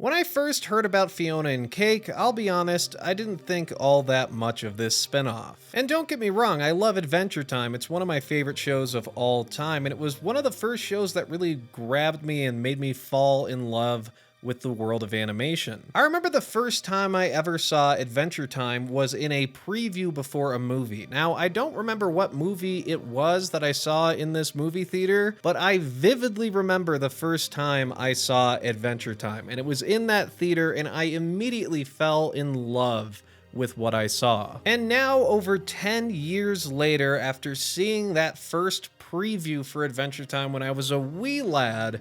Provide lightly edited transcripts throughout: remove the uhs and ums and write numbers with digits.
When I first heard about Fionna and Cake, I'll be honest, I didn't think all that much of this spinoff. And don't get me wrong, I love Adventure Time. It's one of my favorite shows of all time, and it was one of the first shows that really grabbed me and made me fall in love with the world of animation. I remember the first time I ever saw Adventure Time was in a preview before a movie. Now, I don't remember what movie it was that I saw in this movie theater, but I vividly remember the first time I saw Adventure Time, and it was in that theater, and I immediately fell in love with what I saw. And now, over 10 years later, after seeing that first preview for Adventure Time when I was a wee lad,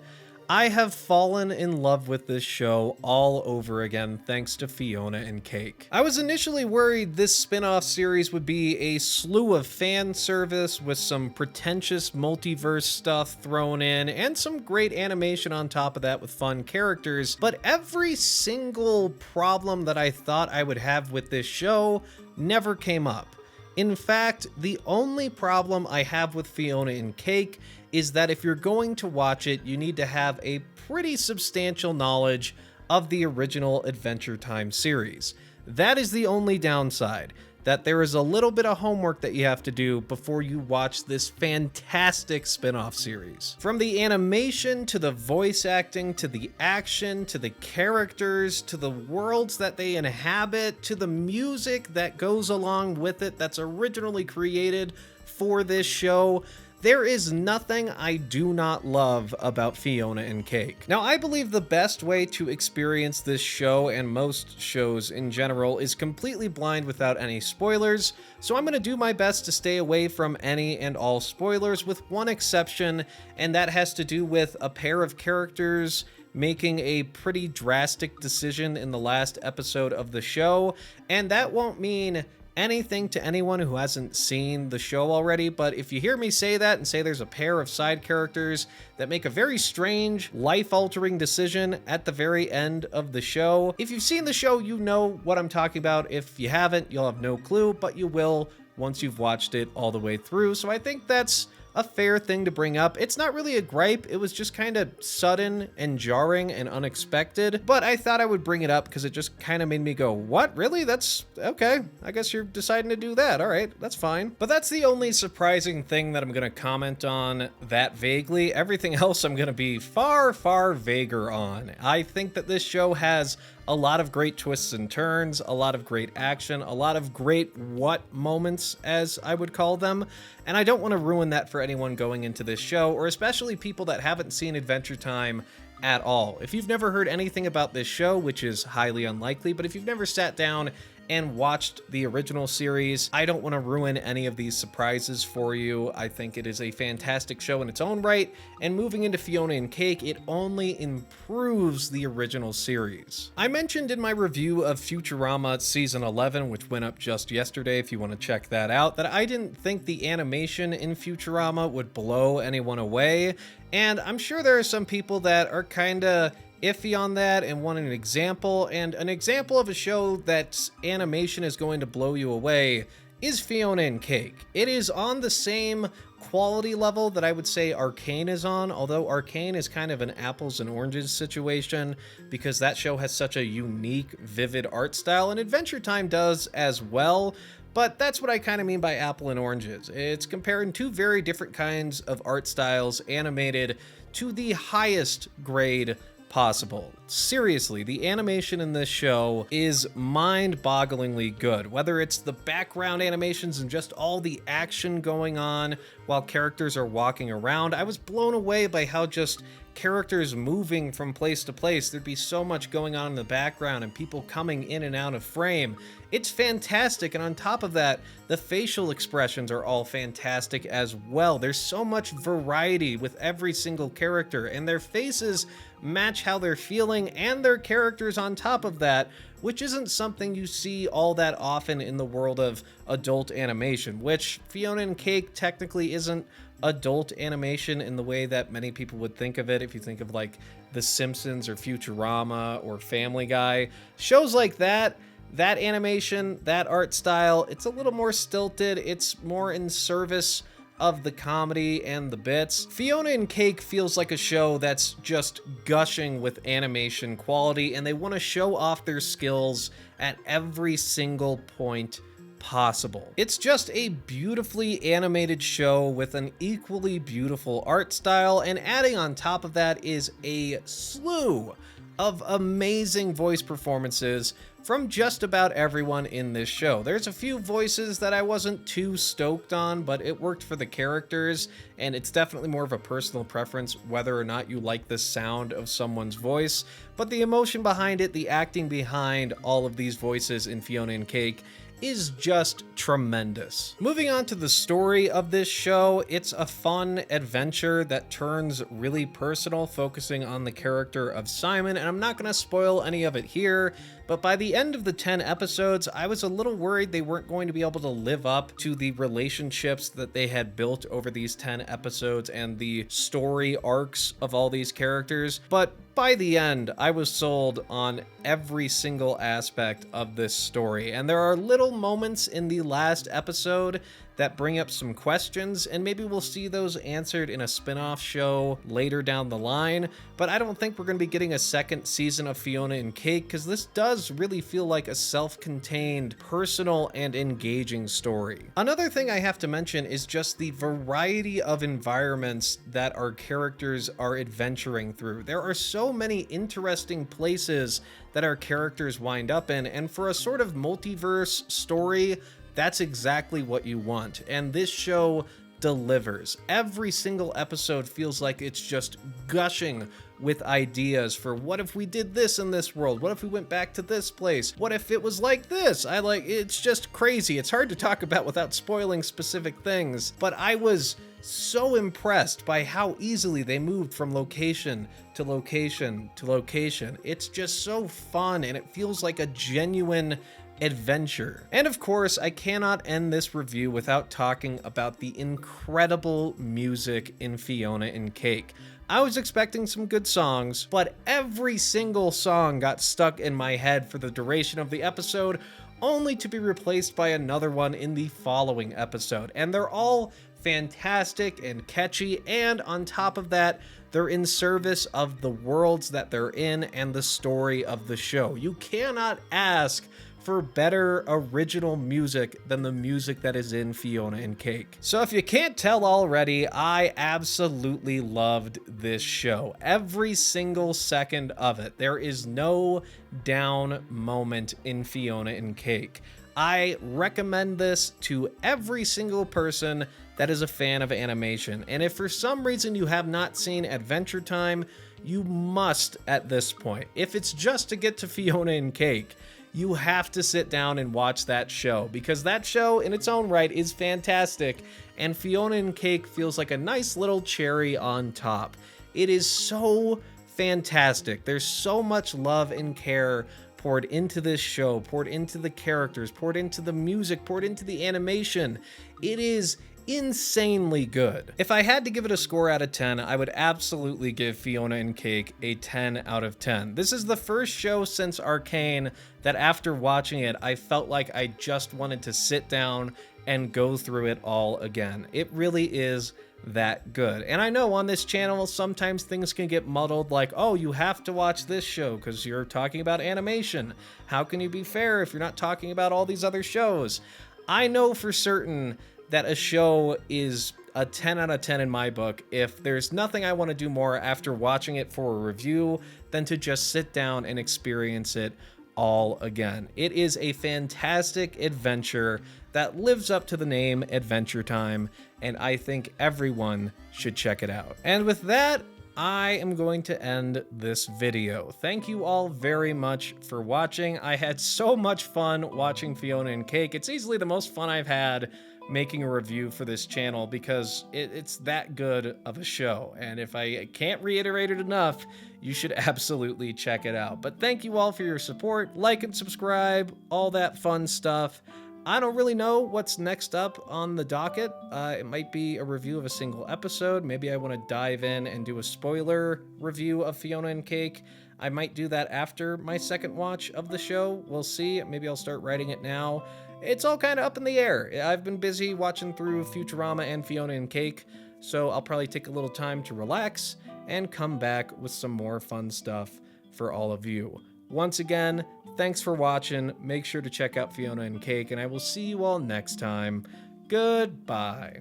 I have fallen in love with this show all over again thanks to Fionna and Cake. I was initially worried this spin-off series would be a slew of fan service with some pretentious multiverse stuff thrown in and some great animation on top of that with fun characters, but every single problem that I thought I would have with this show never came up. In fact, the only problem I have with Fionna and Cake is that if you're going to watch it, you need to have a pretty substantial knowledge of the original Adventure Time series. That is the only downside, that there is a little bit of homework that you have to do before you watch this fantastic spin-off series. From the animation, to the voice acting, to the action, to the characters, to the worlds that they inhabit, to the music that goes along with it that's originally created for this show, there is nothing I do not love about Fionna and Cake. Now, I believe the best way to experience this show, and most shows in general, is completely blind without any spoilers, so I'm going to do my best to stay away from any and all spoilers, with one exception, and that has to do with a pair of characters making a pretty drastic decision in the last episode of the show, and that won't mean anything to anyone who hasn't seen the show already, but if you hear me say that and say there's a pair of side characters that make a very strange, life-altering decision at the very end of the show, if you've seen the show, you know what I'm talking about. If you haven't, you'll have no clue, but you will once you've watched it all the way through, so I think that's a fair thing to bring up. It's not really a gripe, it was just kind of sudden and jarring and unexpected, but I thought I would bring it up because it just kind of made me go, what, really? That's okay, I guess you're deciding to do that, all right, that's fine. But that's the only surprising thing that I'm gonna comment on that vaguely. Everything else I'm gonna be far, far vaguer on. I think that this show has a lot of great twists and turns, a lot of great action, a lot of great what moments, as I would call them, and I don't want to ruin that for anyone going into this show, or especially people that haven't seen Adventure Time at all. If you've never heard anything about this show, which is highly unlikely, but if you've never sat down and watched the original series, I don't want to ruin any of these surprises for you. I think it is a fantastic show in its own right, and moving into Fionna and Cake, it only improves the original series. I mentioned in my review of Futurama Season 11, which went up just yesterday if you want to check that out, that I didn't think the animation in Futurama would blow anyone away, and I'm sure there are some people that are kinda iffy on that and want an example, and an example of a show that's animation is going to blow you away is Fionna and Cake. It is on the same quality level that I would say Arcane is on, although Arcane is kind of an apples and oranges situation because that show has such a unique, vivid art style, and Adventure Time does as well. But that's what I kind of mean by apple and oranges. It's comparing two very different kinds of art styles animated to the highest grade possible. Seriously, the animation in this show is mind-bogglingly good. Whether it's the background animations and just all the action going on while characters are walking around, I was blown away by how just characters moving from place to place, there'd be so much going on in the background and people coming in and out of frame. It's fantastic, and on top of that, the facial expressions are all fantastic as well. There's so much variety with every single character, and their faces match how they're feeling and their characters on top of that, which isn't something you see all that often in the world of adult animation, which Fionna and Cake technically isn't adult animation in the way that many people would think of it. If you think of like The Simpsons or Futurama or Family Guy, shows like that animation, that art style, it's a little more stilted, it's more in service of the comedy and the bits. Fionna and Cake feels like a show that's just gushing with animation quality, and they want to show off their skills at every single point possible. It's just a beautifully animated show with an equally beautiful art style, and adding on top of that is a slew of amazing voice performances from just about everyone in this show. There's a few voices that I wasn't too stoked on, but it worked for the characters, and it's definitely more of a personal preference whether or not you like the sound of someone's voice. But the emotion behind it, the acting behind all of these voices in Fionna and Cake is just tremendous. Moving on to the story of this show, it's a fun adventure that turns really personal, focusing on the character of Simon, and I'm not gonna spoil any of it here, but by the end of the 10 episodes, I was a little worried they weren't going to be able to live up to the relationships that they had built over these 10 episodes and the story arcs of all these characters, but by the end, I was sold on every single aspect of this story, and there are little moments in the last episode that bring up some questions, and maybe we'll see those answered in a spin-off show later down the line, but I don't think we're going to be getting a second season of Fionna and Cake, because this does really feel like a self-contained, personal, and engaging story. Another thing I have to mention is just the variety of environments that our characters are adventuring through. There are so many interesting places that our characters wind up in, and for a sort of multiverse story, that's exactly what you want, and this show delivers. Every single episode feels like it's just gushing with ideas for what if we did this in this world? What if we went back to this place? What if it was like this? It's just crazy. It's hard to talk about without spoiling specific things, but I was so impressed by how easily they moved from location to location to location. It's just so fun, and it feels like a genuine adventure. And of course, I cannot end this review without talking about the incredible music in Fionna and Cake. I was expecting some good songs, but every single song got stuck in my head for the duration of the episode, only to be replaced by another one in the following episode. And they're all fantastic and catchy, and on top of that, they're in service of the worlds that they're in and the story of the show. You cannot ask for better original music than the music that is in Fionna and Cake. So if you can't tell already, I absolutely loved this show. Every single second of it. There is no down moment in Fionna and Cake. I recommend this to every single person that is a fan of animation. And if for some reason you have not seen Adventure Time, you must at this point. If it's just to get to Fionna and Cake, you have to sit down and watch that show, because that show in its own right is fantastic, and Fionna and Cake feels like a nice little cherry on top. It is so fantastic. There's so much love and care poured into this show, poured into the characters, poured into the music, poured into the animation. It is insanely good. If I had to give it a score out of 10, I would absolutely give Fionna and Cake a 10 out of 10. This is the first show since Arcane that after watching it, I felt like I just wanted to sit down and go through it all again. It really is that good. And I know on this channel, sometimes things can get muddled, like, oh, you have to watch this show because you're talking about animation. How can you be fair if you're not talking about all these other shows? I know for certain that a show is a 10 out of 10 in my book if there's nothing I want to do more after watching it for a review than to just sit down and experience it all again. It is a fantastic adventure that lives up to the name Adventure Time, and I think everyone should check it out. And with that, I am going to end this video. Thank you all very much for watching. I had so much fun watching Fionna and Cake. It's easily the most fun I've had making a review for this channel because it's that good of a show. And if I can't reiterate it enough, you should absolutely check it out. But thank you all for your support. Like and subscribe, all that fun stuff. I don't really know what's next up on the docket. It might be a review of a single episode. Maybe I want to dive in and do a spoiler review of Fionna and Cake. I might do that after my second watch of the show. We'll see. Maybe I'll start writing it now. It's all kind of up in the air. I've been busy watching through Futurama and Fionna and Cake, so I'll probably take a little time to relax and come back with some more fun stuff for all of you. Once again, thanks for watching. Make sure to check out Fionna and Cake, and I will see you all next time. Goodbye.